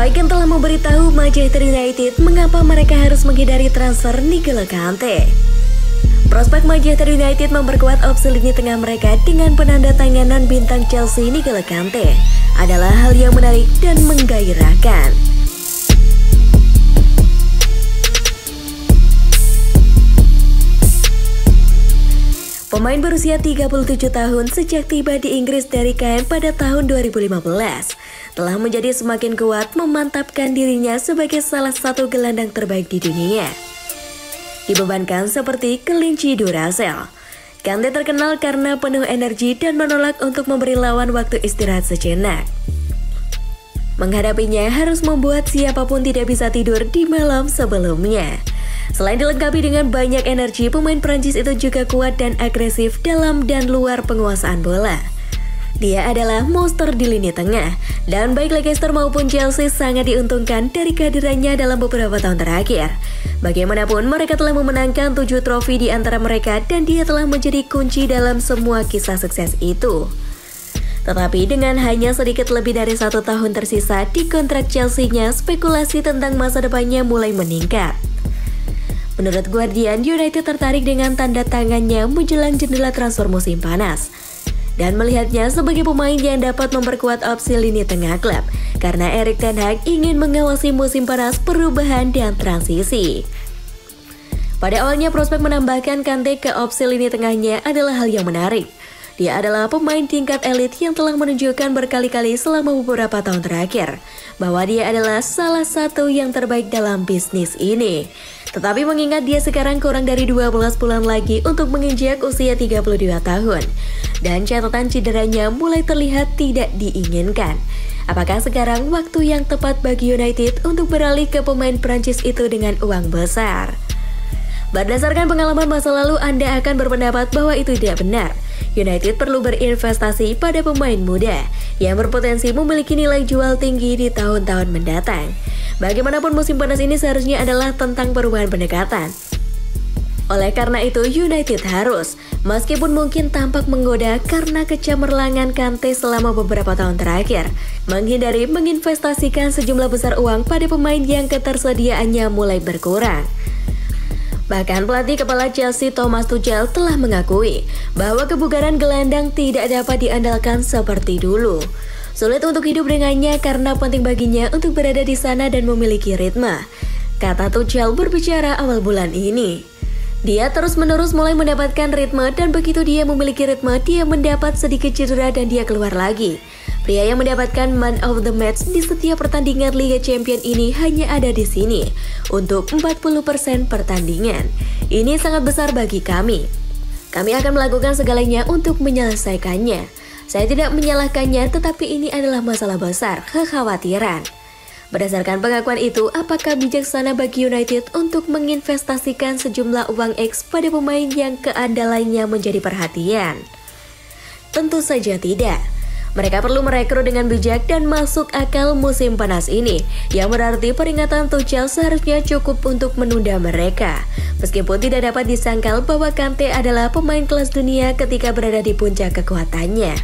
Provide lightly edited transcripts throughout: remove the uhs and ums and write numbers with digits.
Roy Keane telah memberitahu Manchester United mengapa mereka harus menghindari transfer N'Golo Kante. Prospek Manchester United memperkuat opsi lini tengah mereka dengan penandatanganan bintang Chelsea N'Golo Kante adalah hal yang menarik dan menggairahkan. Pemain berusia 37 tahun sejak tiba di Inggris dari KM pada tahun 2015 telah menjadi semakin kuat memantapkan dirinya sebagai salah satu gelandang terbaik di dunia. Dibebankan seperti kelinci Duracell, Kante terkenal karena penuh energi dan menolak untuk memberi lawan waktu istirahat sejenak. Menghadapinya harus membuat siapapun tidak bisa tidur di malam sebelumnya. Selain dilengkapi dengan banyak energi, pemain Prancis itu juga kuat dan agresif dalam dan luar penguasaan bola. Dia adalah monster di lini tengah, dan baik Leicester maupun Chelsea sangat diuntungkan dari kehadirannya dalam beberapa tahun terakhir. Bagaimanapun, mereka telah memenangkan 7 trofi di antara mereka dan dia telah menjadi kunci dalam semua kisah sukses itu. Tetapi dengan hanya sedikit lebih dari 1 tahun tersisa di kontrak Chelsea-nya, spekulasi tentang masa depannya mulai meningkat. Menurut Guardian, United tertarik dengan tanda tangannya menjelang jendela transfer musim panas dan melihatnya sebagai pemain yang dapat memperkuat opsi lini tengah klub karena Erik ten Hag ingin mengawasi musim panas perubahan dan transisi. Pada awalnya prospek menambahkan Kante ke opsi lini tengahnya adalah hal yang menarik. Dia adalah pemain tingkat elit yang telah menunjukkan berkali-kali selama beberapa tahun terakhir bahwa dia adalah salah satu yang terbaik dalam bisnis ini. Tetapi mengingat dia sekarang kurang dari 12 bulan lagi untuk menginjak usia 32 tahun dan catatan cederanya mulai terlihat tidak diinginkan. Apakah sekarang waktu yang tepat bagi United untuk beralih ke pemain Prancis itu dengan uang besar? Berdasarkan pengalaman masa lalu, Anda akan berpendapat bahwa itu tidak benar. United perlu berinvestasi pada pemain muda yang berpotensi memiliki nilai jual tinggi di tahun-tahun mendatang. Bagaimanapun musim panas ini seharusnya adalah tentang perubahan pendekatan. Oleh karena itu, United harus, meskipun mungkin tampak menggoda karena kecemerlangan Kante selama beberapa tahun terakhir, menghindari menginvestasikan sejumlah besar uang pada pemain yang ketersediaannya mulai berkurang. Bahkan pelatih kepala Chelsea Thomas Tuchel telah mengakui bahwa kebugaran gelandang tidak dapat diandalkan seperti dulu. Sulit untuk hidup dengannya karena penting baginya untuk berada di sana dan memiliki ritme, kata Tuchel berbicara awal bulan ini. Dia terus-menerus mulai mendapatkan ritme dan begitu dia memiliki ritme, dia mendapat sedikit cedera dan dia keluar lagi. Pria yang mendapatkan Man of the Match di setiap pertandingan Liga Champions ini hanya ada di sini untuk 40% pertandingan. Ini sangat besar bagi kami. Kami akan melakukan segalanya untuk menyelesaikannya. Saya tidak menyalahkannya, tetapi ini adalah masalah besar, kekhawatiran. Berdasarkan pengakuan itu, apakah bijaksana bagi United untuk menginvestasikan sejumlah uang X pada pemain yang keandalannya menjadi perhatian? Tentu saja tidak. Mereka perlu merekrut dengan bijak dan masuk akal musim panas ini, yang berarti peringatan Tuchel seharusnya cukup untuk menunda mereka. Meskipun tidak dapat disangkal bahwa Kante adalah pemain kelas dunia ketika berada di puncak kekuatannya.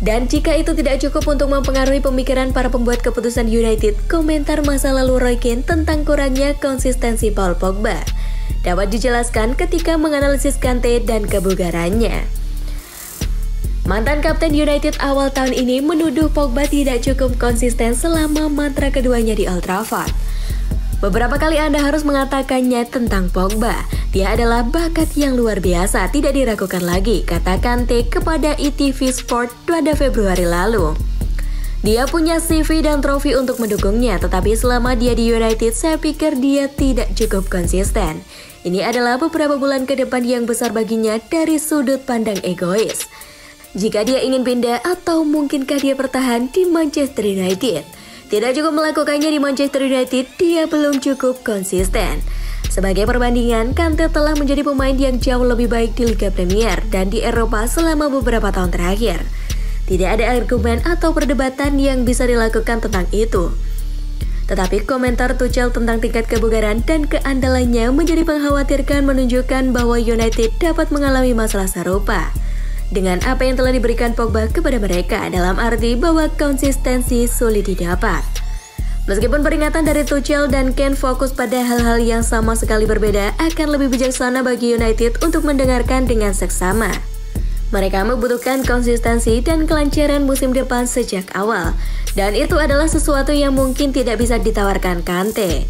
Dan jika itu tidak cukup untuk mempengaruhi pemikiran para pembuat keputusan United, komentar masa lalu Roy Keane tentang kurangnya konsistensi Paul Pogba dapat dijelaskan ketika menganalisis Kante dan kebugarannya. Mantan kapten United awal tahun ini menuduh Pogba tidak cukup konsisten selama mantra keduanya di Old Trafford. Beberapa kali Anda harus mengatakannya tentang Pogba. Dia adalah bakat yang luar biasa, tidak diragukan lagi, kata Kante kepada ITV Sport pada Februari lalu. Dia punya CV dan trofi untuk mendukungnya, tetapi selama dia di United, saya pikir dia tidak cukup konsisten. Ini adalah beberapa bulan ke depan yang besar baginya dari sudut pandang egois. Jika dia ingin pindah atau mungkinkah dia bertahan di Manchester United? Tidak cukup melakukannya di Manchester United, dia belum cukup konsisten. Sebagai perbandingan, Kante telah menjadi pemain yang jauh lebih baik di Liga Premier dan di Eropa selama beberapa tahun terakhir. Tidak ada argumen atau perdebatan yang bisa dilakukan tentang itu. Tetapi komentar Tuchel tentang tingkat kebugaran dan keandalannya menjadi mengkhawatirkan, menunjukkan bahwa United dapat mengalami masalah serupa. dengan apa yang telah diberikan Pogba kepada mereka, dalam arti bahwa konsistensi sulit didapat. Meskipun peringatan dari Tuchel dan Kane fokus pada hal-hal yang sama sekali berbeda, akan lebih bijaksana bagi United untuk mendengarkan dengan seksama. Mereka membutuhkan konsistensi dan kelancaran musim depan sejak awal, dan itu adalah sesuatu yang mungkin tidak bisa ditawarkan Kante.